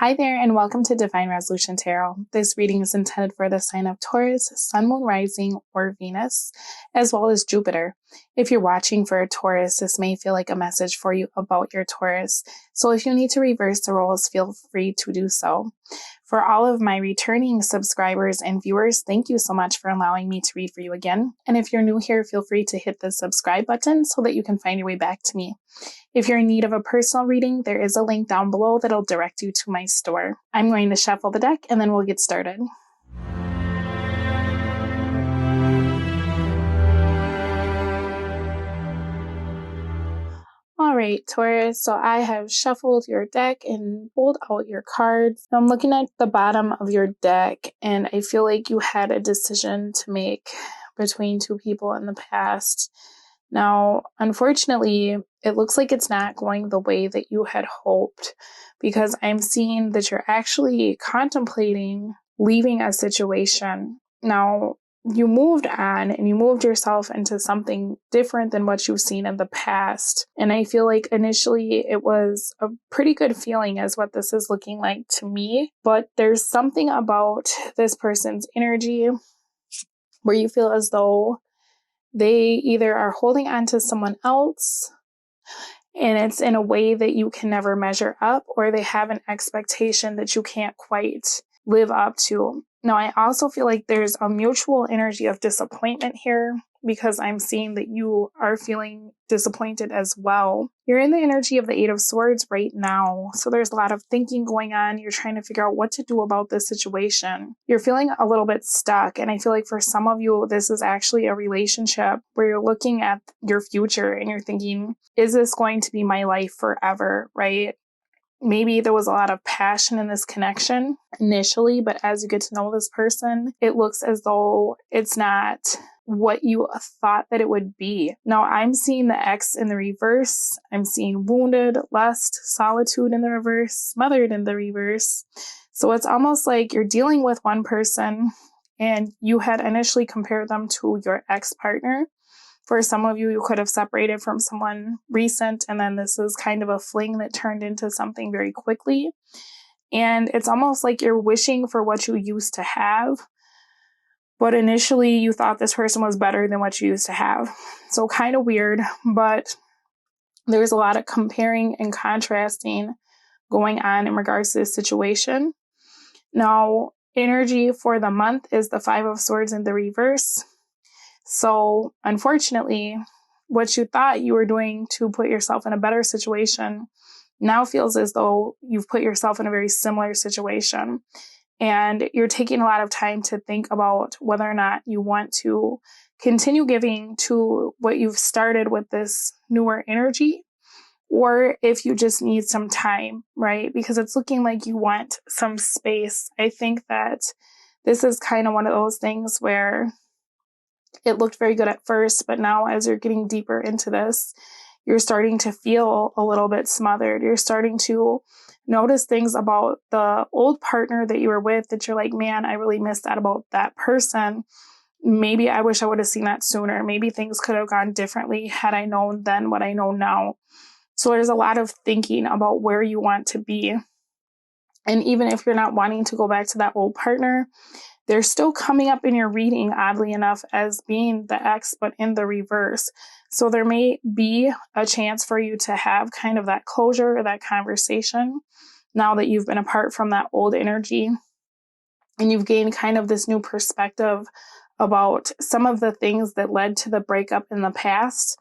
Hi there, and welcome to Divine Resolution Tarot. This reading is intended for the sign of Taurus, Sun, Moon, Rising, or Venus, as well as Jupiter. If you're watching for a Taurus, this may feel like a message for you about your Taurus. So if you need to reverse the roles, feel free to do so. For all of my returning subscribers and viewers, thank you so much for allowing me to read for you again. And if you're new here, feel free to hit the subscribe button so that you can find your way back to me. If you're in need of a personal reading, there is a link down below that'll direct you to my store. I'm going to shuffle the deck and then we'll get started. All right, Taurus, so I have shuffled your deck and pulled out your cards. I'm looking at the bottom of your deck and I feel like you had a decision to make between two people in the past. Now, unfortunately, it looks like it's not going the way that you had hoped because I'm seeing that you're actually contemplating leaving a situation. Now, you moved on and you moved yourself into something different than what you've seen in the past. And I feel like initially it was a pretty good feeling as what this is looking like to me. But there's something about this person's energy where you feel as though they either are holding on to someone else and it's in a way that you can never measure up, or they have an expectation that you can't quite live up to. Now, I also feel like there's a mutual energy of disappointment here because I'm seeing that you are feeling disappointed as well. You're in the energy of the Eight of Swords right now. So there's a lot of thinking going on. You're trying to figure out what to do about this situation. You're feeling a little bit stuck. And I feel like for some of you, this is actually a relationship where you're looking at your future and you're thinking, is this going to be my life forever, right? Maybe there was a lot of passion in this connection initially, but as you get to know this person, it looks as though it's not what you thought that it would be. Now, I'm seeing the X in the reverse. I'm seeing wounded, lust, solitude in the reverse, smothered in the reverse. So it's almost like you're dealing with one person and you had initially compared them to your ex-partner. For some of you, you could have separated from someone recent, and then this is kind of a fling that turned into something very quickly. And it's almost like you're wishing for what you used to have, but initially you thought this person was better than what you used to have. So kind of weird, but there's a lot of comparing and contrasting going on in regards to this situation. Now, energy for the month is the Five of Swords in the reverse. So unfortunately, what you thought you were doing to put yourself in a better situation now feels as though you've put yourself in a very similar situation. And you're taking a lot of time to think about whether or not you want to continue giving to what you've started with this newer energy, or if you just need some time, right? Because it's looking like you want some space. I think that this is kind of one of those things where it looked very good at first, but now as you're getting deeper into this, you're starting to feel a little bit smothered. You're starting to notice things about the old partner that you were with that you're like, man, I really missed that about that person. Maybe I wish I would have seen that sooner. Maybe things could have gone differently had I known then what I know now. So there's a lot of thinking about where you want to be. And even if you're not wanting to go back to that old partner, they're still coming up in your reading, oddly enough, as being the X, but in the reverse. So there may be a chance for you to have kind of that closure or that conversation now that you've been apart from that old energy and you've gained kind of this new perspective about some of the things that led to the breakup in the past.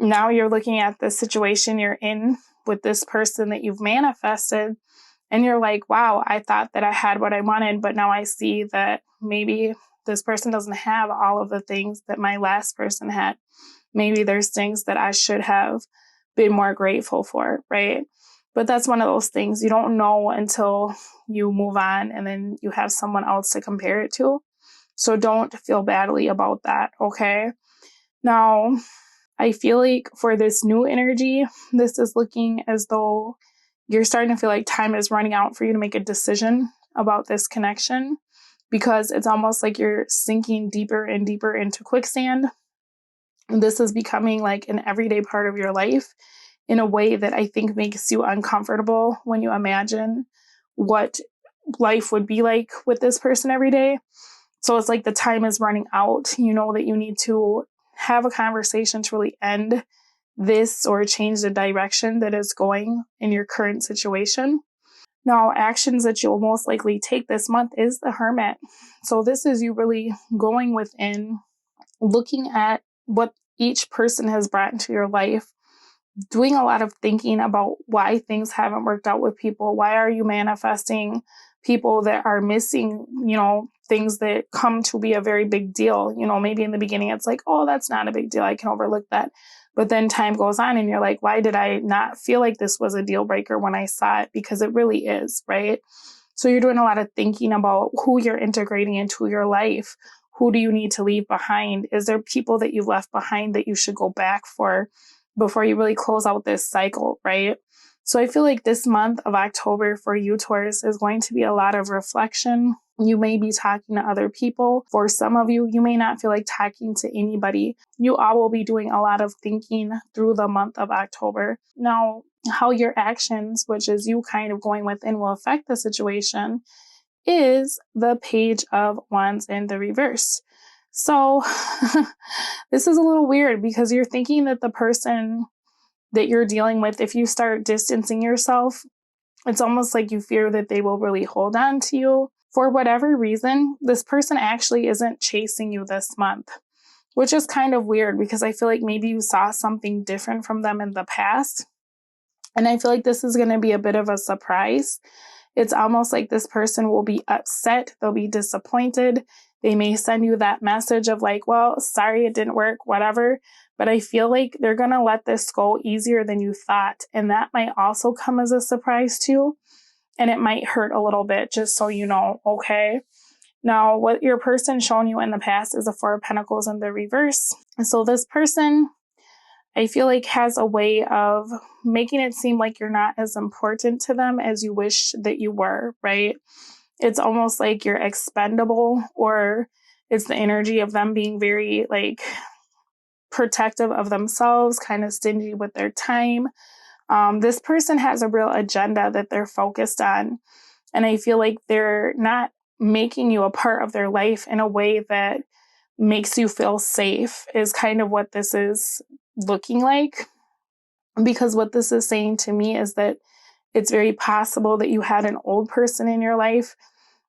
Now you're looking at the situation you're in with this person that you've manifested. And you're like, wow, I thought that I had what I wanted, but now I see that maybe this person doesn't have all of the things that my last person had. Maybe there's things that I should have been more grateful for, right? But that's one of those things you don't know until you move on and then you have someone else to compare it to. So don't feel badly about that, okay? Now, I feel like for this new energy, this is looking as though you're starting to feel like time is running out for you to make a decision about this connection because it's almost like you're sinking deeper and deeper into quicksand. And this is becoming like an everyday part of your life in a way that I think makes you uncomfortable when you imagine what life would be like with this person every day. So it's like the time is running out. You know that you need to have a conversation to really end this or change the direction that is going in your current situation. Now, actions that you'll most likely take this month is the Hermit. So this is you really going within, looking at what each person has brought into your life, doing a lot of thinking about why things haven't worked out with people. Why are you manifesting people that are missing, things that come to be a very big deal? Maybe in the beginning it's like, oh, that's not a big deal, I can overlook that. But then time goes on and you're like, why did I not feel like this was a deal breaker when I saw it? Because it really is, right? So you're doing a lot of thinking about who you're integrating into your life. Who do you need to leave behind? Is there people that you've left behind that you should go back for before you really close out this cycle, right? So I feel like this month of October for you, Taurus, is going to be a lot of reflection. You may be talking to other people. For some of you, you may not feel like talking to anybody. You all will be doing a lot of thinking through the month of October. Now, how your actions, which is you kind of going within, will affect the situation is the Page of Wands in the reverse. So this is a little weird because you're thinking that the person that you're dealing with, if you start distancing yourself, it's almost like you fear that they will really hold on to you. For whatever reason, this person actually isn't chasing you this month, which is kind of weird because I feel like maybe you saw something different from them in the past. And I feel like this is going to be a bit of a surprise. It's almost like this person will be upset. They'll be disappointed. They may send you that message of like, well, sorry, it didn't work, whatever. But I feel like they're going to let this go easier than you thought. And that might also come as a surprise too. And it might hurt a little bit, just so you know, okay? Now, what your person's shown you in the past is a Four of Pentacles in the reverse. And so this person, I feel like, has a way of making it seem like you're not as important to them as you wish that you were, right? It's almost like you're expendable, or it's the energy of them being very like protective of themselves, kind of stingy with their time. This person has a real agenda that they're focused on. And I feel like they're not making you a part of their life in a way that makes you feel safe, is kind of what this is looking like. Because what this is saying to me is that it's very possible that you had an old person in your life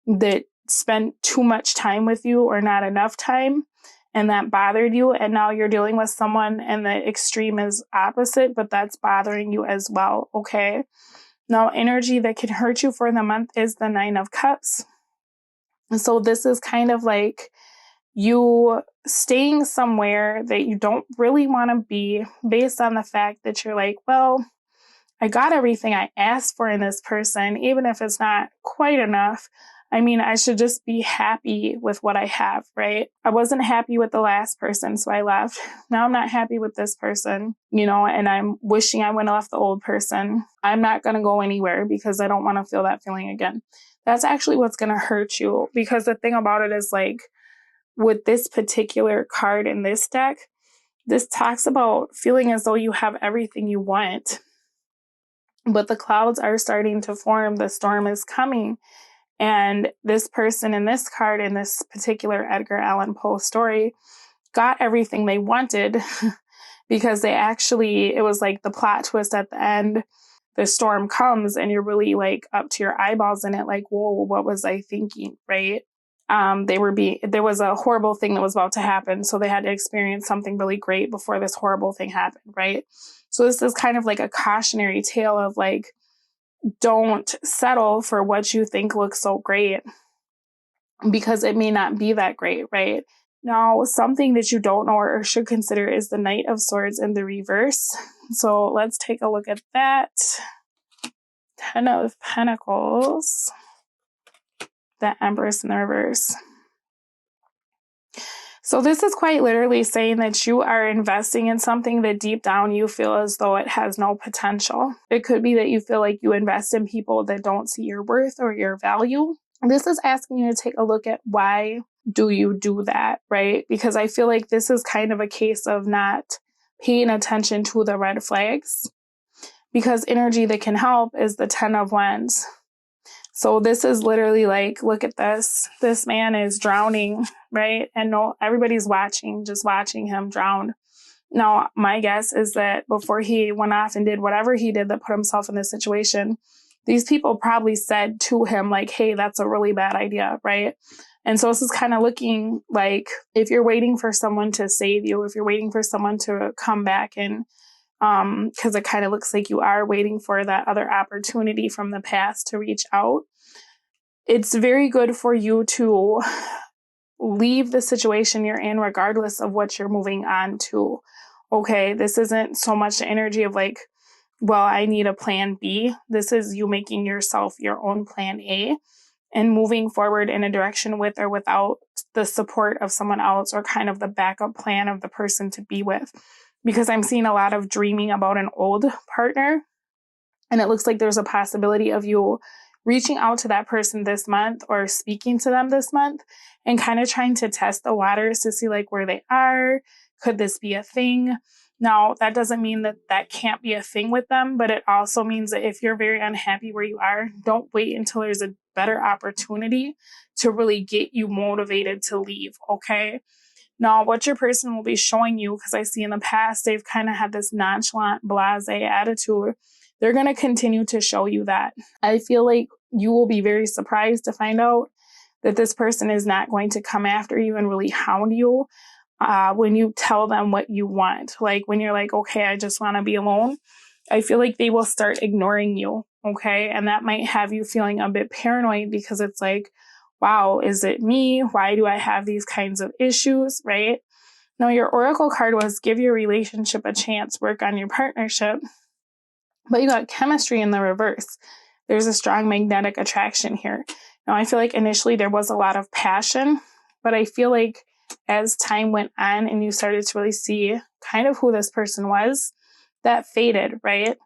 that spent too much time with you or not enough time, and that bothered you. And now you're dealing with someone and the extreme is opposite, but that's bothering you as well, okay? Now, energy that can hurt you for the month is the Nine of Cups. And so this is kind of like you staying somewhere that you don't really want to be, based on the fact that you're like, well, I got everything I asked for in this person, even if it's not quite enough. I mean, I should just be happy with what I have, right? I wasn't happy with the last person, so I left. Now I'm not happy with this person, and I'm wishing I wouldn't have left the old person. I'm not going to go anywhere because I don't want to feel that feeling again. That's actually what's going to hurt you, because the thing about it is, like, with this particular card in this deck, this talks about feeling as though you have everything you want, but the clouds are starting to form. The storm is coming. And this person in this card, in this particular Edgar Allan Poe story, got everything they wanted because it was like the plot twist at the end. The storm comes and you're really like up to your eyeballs in it, like, whoa, what was I thinking, right? There was a horrible thing that was about to happen, so they had to experience something really great before this horrible thing happened, right? So this is kind of like a cautionary tale of like, don't settle for what you think looks so great, because it may not be that great, right? Now, something that you don't know or should consider is the Knight of Swords in the reverse. So let's take a look at that. Ten of Pentacles, the Empress in the reverse. So this is quite literally saying that you are investing in something that deep down you feel as though it has no potential. It could be that you feel like you invest in people that don't see your worth or your value. This is asking you to take a look at why do you do that, right? Because I feel like this is kind of a case of not paying attention to the red flags, because energy that can help is the Ten of Wands. So this is literally like, look at this. This man is drowning, right? And no, everybody's watching, just watching him drown. Now, my guess is that before he went off and did whatever he did that put himself in this situation, these people probably said to him, like, hey, that's a really bad idea, right? And so this is kind of looking like if you're waiting for someone to save you, if you're waiting for someone to come back and because it kind of looks like you are waiting for that other opportunity from the past to reach out. It's very good for you to leave the situation you're in, regardless of what you're moving on to. Okay, this isn't so much the energy of like, well, I need a plan B. This is you making yourself your own plan A and moving forward in a direction with or without the support of someone else or kind of the backup plan of the person to be with. Because I'm seeing a lot of dreaming about an old partner. And it looks like there's a possibility of you reaching out to that person this month or speaking to them this month and kind of trying to test the waters to see like where they are. Could this be a thing? Now, that doesn't mean that that can't be a thing with them, but it also means that if you're very unhappy where you are, don't wait until there's a better opportunity to really get you motivated to leave, okay? Now, what your person will be showing you, because I see in the past, they've kind of had this nonchalant, blasé attitude. They're going to continue to show you that. I feel like you will be very surprised to find out that this person is not going to come after you and really hound you when you tell them what you want. Like when you're like, okay, I just want to be alone. I feel like they will start ignoring you, okay? And that might have you feeling a bit paranoid because it's like, wow, is it me? Why do I have these kinds of issues, right? Now, your oracle card was give your relationship a chance, work on your partnership. But you got chemistry in the reverse. There's a strong magnetic attraction here. Now, I feel like initially there was a lot of passion, but I feel like as time went on and you started to really see kind of who this person was, that faded, right?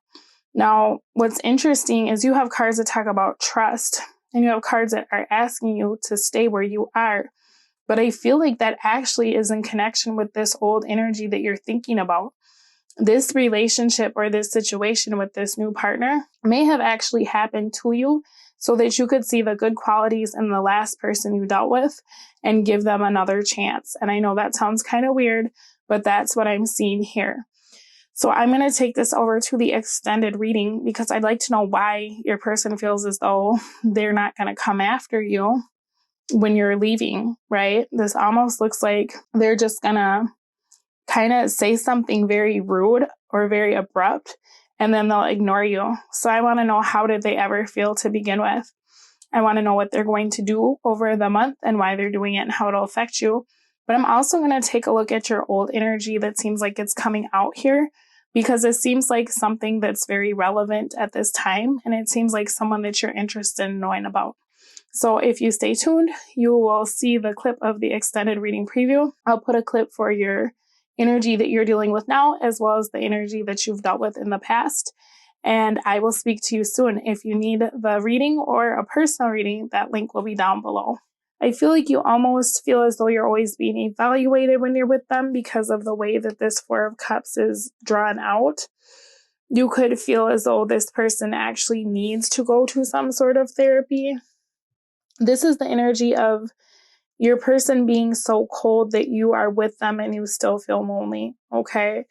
Now, what's interesting is you have cards that talk about trust and you have cards that are asking you to stay where you are. But I feel like that actually is in connection with this old energy that you're thinking about. This relationship or this situation with this new partner may have actually happened to you so that you could see the good qualities in the last person you dealt with and give them another chance. And I know that sounds kind of weird, but that's what I'm seeing here. So I'm going to take this over to the extended reading because I'd like to know why your person feels as though they're not going to come after you when you're leaving, right? This almost looks like they're just going to kind of say something very rude or very abrupt, and then they'll ignore you. So I want to know, how did they ever feel to begin with? I want to know what they're going to do over the month and why they're doing it and how it'll affect you. But I'm also going to take a look at your old energy that seems like it's coming out here because it seems like something that's very relevant at this time. And it seems like someone that you're interested in knowing about. So if you stay tuned, you will see the clip of the extended reading preview. I'll put a clip for your energy that you're dealing with now, as well as the energy that you've dealt with in the past. And I will speak to you soon. If you need the reading or a personal reading, that link will be down below. I feel like you almost feel as though you're always being evaluated when you're with them because of the way that this Four of Cups is drawn out. You could feel as though this person actually needs to go to some sort of therapy. This is the energy of your person being so cold that you are with them and you still feel lonely, okay?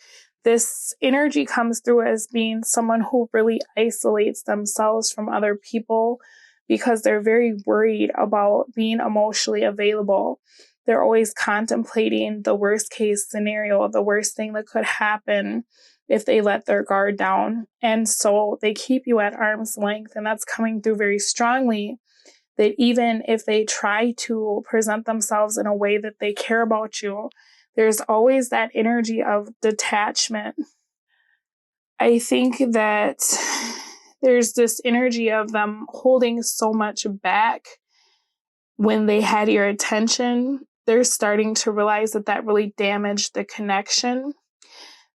This energy comes through as being someone who really isolates themselves from other people because they're very worried about being emotionally available. They're always contemplating the worst case scenario, the worst thing that could happen if they let their guard down. And so they keep you at arm's length, and that's coming through very strongly. That even if they try to present themselves in a way that they care about you, there's always that energy of detachment. I think that there's this energy of them holding so much back when they had your attention. They're starting to realize that that really damaged the connection.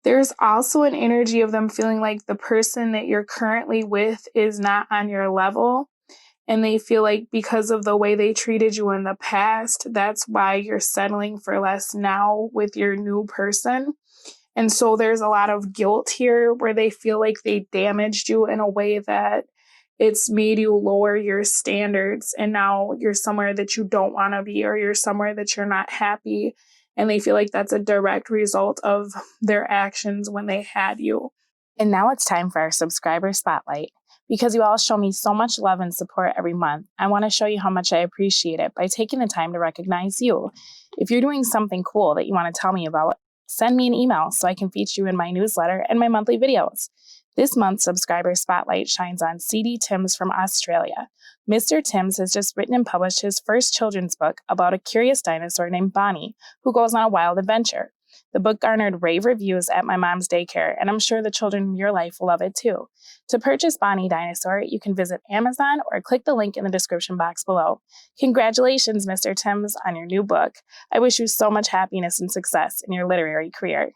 There's also an energy of them feeling like the person that you're currently with is not on your level. And they feel like because of the way they treated you in the past, that's why you're settling for less now with your new person. And so there's a lot of guilt here where they feel like they damaged you in a way that it's made you lower your standards, and now you're somewhere that you don't want to be, or you're somewhere that you're not happy. And they feel like that's a direct result of their actions when they had you. And now it's time for our subscriber spotlight. Because you all show me so much love and support every month, I want to show you how much I appreciate it by taking the time to recognize you. If you're doing something cool that you want to tell me about, send me an email so I can feature you in my newsletter and my monthly videos. This month's subscriber spotlight shines on C.D. Timms from Australia. Mr. Timms has just written and published his first children's book about a curious dinosaur named Bonnie, who goes on a wild adventure. The book garnered rave reviews at my mom's daycare, and I'm sure the children in your life will love it too. To purchase Bonnie Dinosaur, you can visit Amazon or click the link in the description box below. Congratulations, Mr. Timms, on your new book. I wish you so much happiness and success in your literary career.